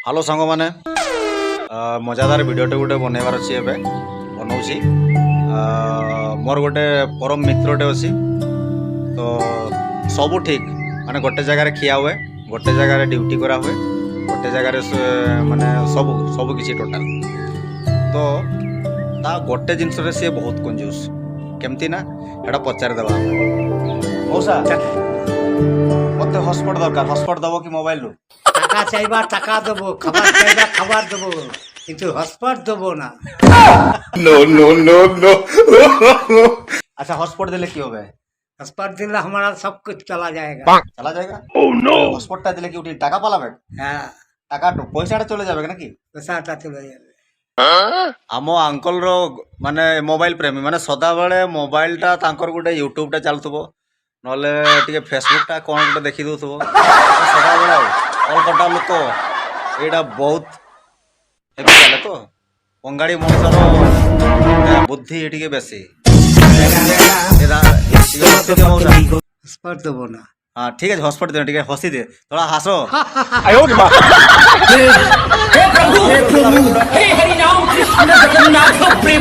Hello सांग मैंने मजादार भिडटे गोटे बनइबार अच्छी एवं बनाऊँगी मोर गोटे परम मित्रटे अच्छी तो सब ठीक माने गोटे जगार खिया हुए गोटे जगार ड्यूटी करा हुए गोटे जगार माने सब सब किसी टोटाल तो ता गोटे जिनस सी बहुत कंजूस केमती ना एटा पचार देवा मौसा मत हॉटस्पॉट दरकार हॉटस्पॉट दबो कि मोबाइल रू টাকা চাইবা টাকা দেবো, খাবার চাইবা খাবার দেবো, কিন্তু হটস্পট দেবো না। नो नो नो नो अच्छा हॉटस्पॉट दिले की होगा हटस्पॉट दिले हमारा सब कुछ चला जाएगा। चला जाएगा ओह नो हॉटस्पॉटটা দিলে কি উঠি টাকা পালাবে হ্যাঁ, টাকাটা পয়সাটা চলে যাবে নাকি পয়সাটা চলে যাবে। आम अंकल रो माने मोबाइल प्रेमी माने सदा बेले मोबाइलटा तांकर गोटे यूट्यूबटा चलथबो नले टिके फेसबुकटा कोन गोटे देखि दउथबो सदा बेले अलकटा लोक एटा बहुत हेबी चले तो पंगाड़ी मनुष्यर बुद्धि टिके बेसी हटस्पट देबो ना। हाँ ठीक है हॉटस्पॉट दे ठीक है हंसी दे थोड़ा हंसो हे हरि नाम कृष्ण जगन्नाथ प्रेम